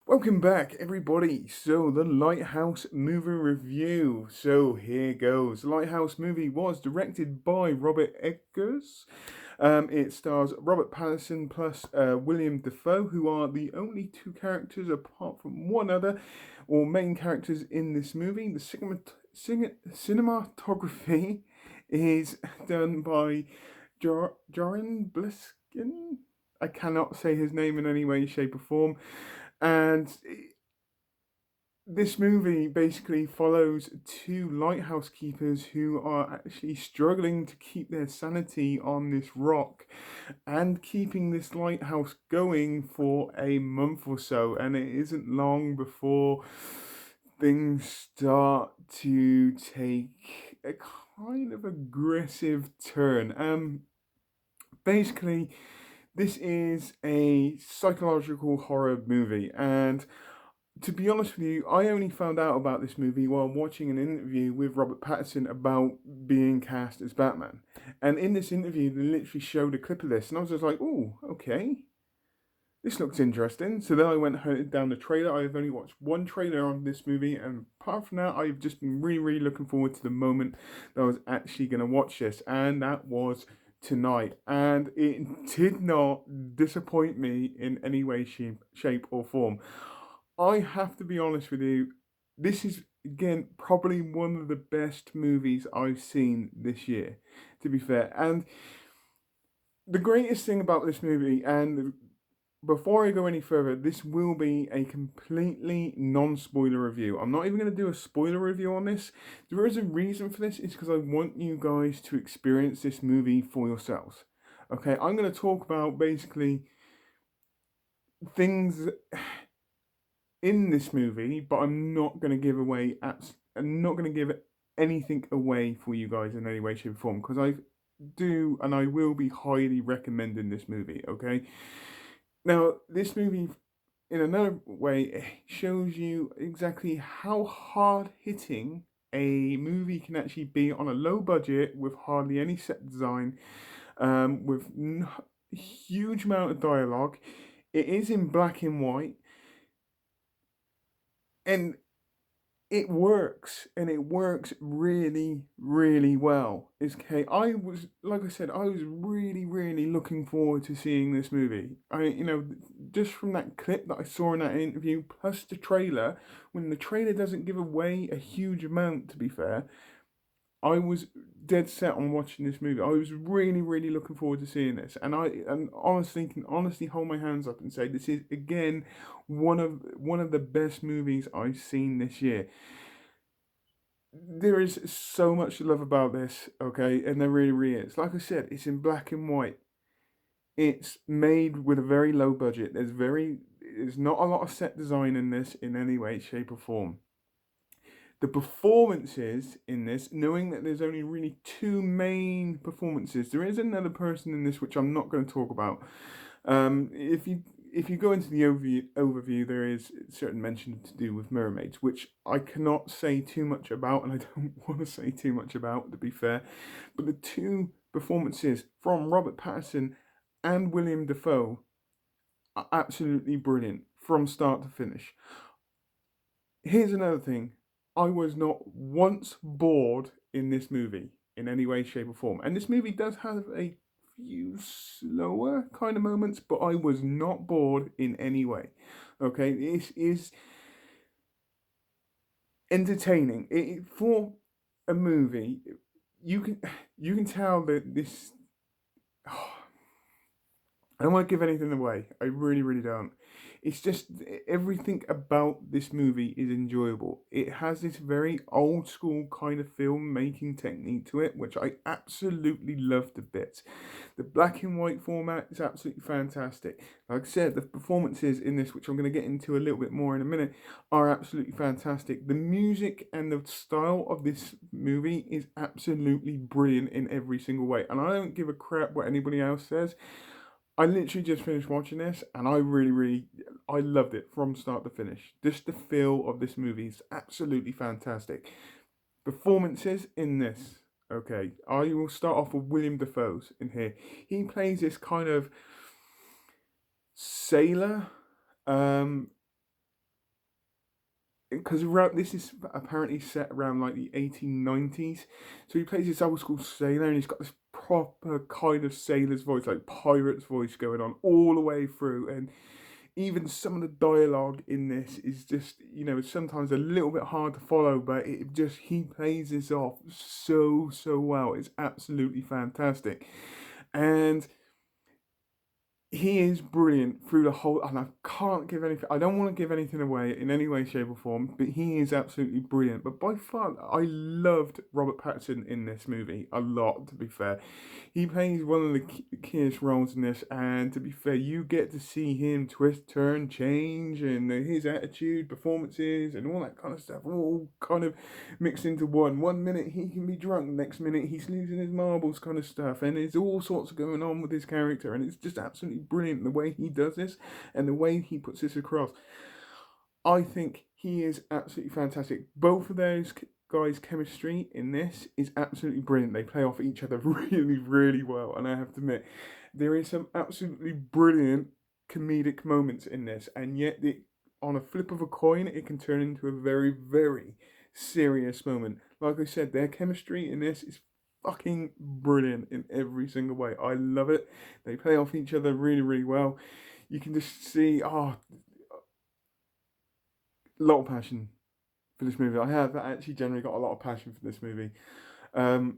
Welcome back, everybody. So, the Lighthouse movie review. So, here goes. The Lighthouse movie was directed by Robert Eggers. It stars Robert Pattinson plus William Dafoe, who are the only two characters apart from one other, or main characters in this movie. The cinematography is done by Joran Bliskin. I cannot say his name in any way, shape, or form. And this movie basically follows two lighthouse keepers who are actually struggling to keep their sanity on this rock and keeping this lighthouse going for a month or so. And it isn't long before things start to take a kind of aggressive turn. Basically, this is a psychological horror movie, and to be honest with you, I only found out about this movie while watching an interview with Robert Pattinson about being cast as Batman. And in this interview, they literally showed a clip of this, and I was just like, "Oh, okay, this looks interesting." So then I went hunted down the trailer. I've only watched one trailer on this movie, and apart from that, I've just been really, really looking forward to the moment that I was actually going to watch this, and that was tonight. And it did not disappoint me in any way, shape or form. I have to be honest with you, this is again probably one of the best movies I've seen this year, to be fair. And the greatest thing about this movie, and before I go any further, this will be a completely non-spoiler review. I'm not even going to do a spoiler review on this. There is a reason for this, it's because I want you guys to experience this movie for yourselves. Okay, I'm going to talk about basically things in this movie, but I'm not going to give away. I'm not going to give anything away for you guys in any way, shape, or form because I do and I will be highly recommending this movie. Okay, now this movie, in another way, shows you exactly how hard hitting a movie can actually be on a low budget with hardly any set design, with huge amount of dialogue. It is in black and white, and it works, and it works really, really well. It's okay. I was, like I said, I was really, really looking forward to seeing this movie. Just from that clip that I saw in that interview, plus the trailer, when the trailer doesn't give away a huge amount, to be fair, I was dead set on watching this movie. I was really, really looking forward to seeing this, and I honestly can honestly hold my hands up and say this is again one of the best movies I've seen this year. There is so much to love about this, okay, and there really, really is. Like I said, it's in black and white. It's made with a very low budget. There's not a lot of set design in this in any way, shape, or form. The performances in this, knowing that there's only really two main performances, there is another person in this which I'm not going to talk about. If you go into the overview, there is certain mention to do with mermaids, which I cannot say too much about, and I don't want to say too much about, to be fair. But the two performances from Robert Pattinson and William Dafoe are absolutely brilliant from start to finish. Here's another thing. I was not once bored in this movie in any way, shape, or form. And this movie does have a few slower kind of moments, but I was not bored in any way. Okay, this is entertaining. For a movie, you can you can tell that this. I don't want to give anything away. I really, really don't. It's just everything about this movie is enjoyable. It has this very old school kind of filmmaking technique to it, which I absolutely love to bits. The black and white format is absolutely fantastic. Like I said, the performances in this, which I'm going to get into a little bit more in a minute, are absolutely fantastic. The music and the style of this movie is absolutely brilliant in every single way. And I don't give a crap what anybody else says. I literally just finished watching this, and I really, really, I loved it from start to finish. Just the feel of this movie is absolutely fantastic. Performances in this, okay. I will start off with William Dafoe's in here. He plays this kind of sailor, um, because this is apparently set around like the 1890s. So he plays this old school sailor, and he's got this proper kind of sailor's voice, like pirate's voice going on all the way through. And even some of the dialogue in this is just, sometimes a little bit hard to follow, but he plays this off so well. It's absolutely fantastic. And he is brilliant through the whole, and I can't give anything. I don't want to give anything away in any way, shape, or form. But he is absolutely brilliant. But by far, I loved Robert Pattinson in this movie a lot. To be fair, he plays one of the keyest roles in this, and to be fair, you get to see him twist, turn, change, and his attitude, performances, and all that kind of stuff, all kind of mixed into one. One minute he can be drunk, next minute he's losing his marbles, kind of stuff, and there's all sorts of going on with his character, and it's just absolutely brilliant the way he does this and the way he puts this across. I think he is absolutely fantastic. Both of those guys' chemistry in this is absolutely brilliant. They play off each other really well, and I have to admit, there is some absolutely brilliant comedic moments in this, and yet on a flip of a coin, it can turn into a very serious moment. Like I said, their chemistry in this is fucking brilliant in every single way. I love it. They play off each other really well. You can just see, a lot of passion for this movie. I have actually generally got a lot of passion for this movie. There's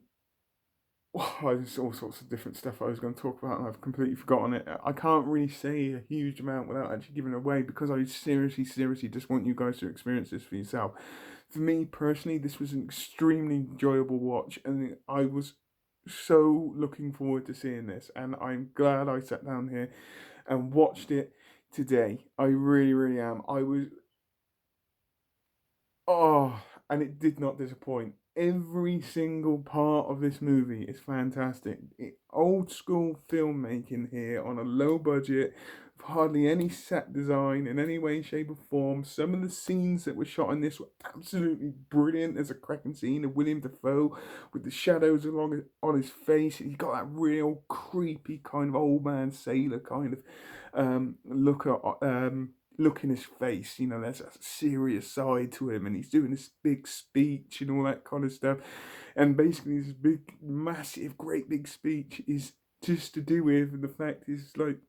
all sorts of different stuff I was going to talk about, and I've completely forgotten it. I can't really say a huge amount without actually giving it away, because I seriously just want you guys to experience this for yourself. For me personally, this was an extremely enjoyable watch, and I was so looking forward to seeing this, and I'm glad I sat down here and watched it today. I really am. And it did not disappoint. Every single part of this movie is fantastic. Old school filmmaking here on a low budget, hardly any set design in any way, shape, or form. Some of the scenes that were shot in this were absolutely brilliant. There's a cracking scene of Willem Dafoe with the shadows on his face. He's got that real creepy kind of old man sailor kind of look in his face. There's a serious side to him, and he's doing this big speech and all that kind of stuff. And basically, this big, massive, great big speech is just to do with the fact is like,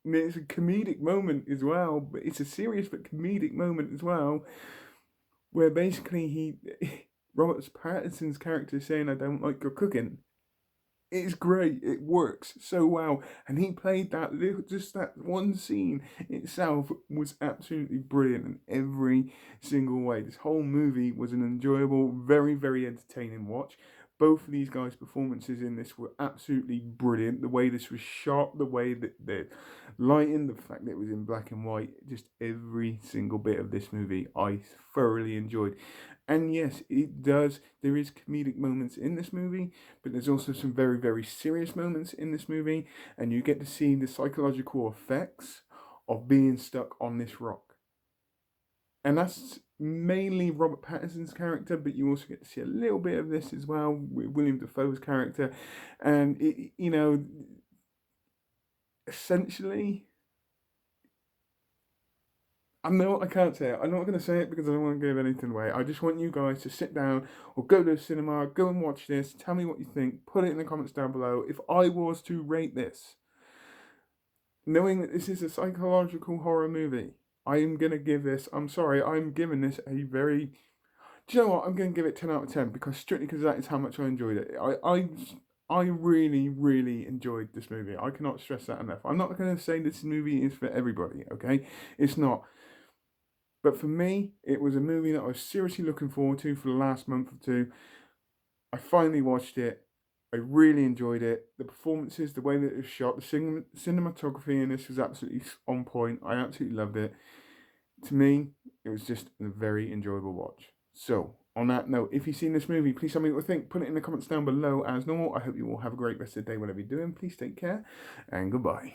it's a comedic moment as well, but it's a serious but comedic moment as well, where basically Robert Pattinson's character is saying, "I don't like your cooking." It's great. It works so well, and he played just that one scene itself was absolutely brilliant in every single way. This whole movie was an enjoyable, very entertaining watch. Both of these guys' performances in this were absolutely brilliant. The way this was shot, the way that the lighting, the fact that it was in black and white, just every single bit of this movie I thoroughly enjoyed. And yes, there is comedic moments in this movie, but there's also some very serious moments in this movie, and you get to see the psychological effects of being stuck on this rock. And that's mainly Robert Pattinson's character, but you also get to see a little bit of this as well with Willem Dafoe's character. And, essentially, I can't say it. I'm not going to say it because I don't want to give anything away. I just want you guys to sit down or go to the cinema, go and watch this, tell me what you think, put it in the comments down below. If I was to rate this, knowing that this is a psychological horror movie, I'm giving this a very. Do you know what? I'm going to give it 10 out of 10 strictly because that is how much I enjoyed it. I really enjoyed this movie. I cannot stress that enough. I'm not going to say this movie is for everybody, okay? It's not. But for me, it was a movie that I was seriously looking forward to for the last month or two. I finally watched it. I really enjoyed it. The performances, the way that it was shot, the cinematography in this was absolutely on point. I absolutely loved it. To me, it was just a very enjoyable watch. So, on that note, if you've seen this movie, please tell me what you think. Put it in the comments down below as normal. I hope you all have a great rest of the day, whatever you're doing. Please take care, and goodbye.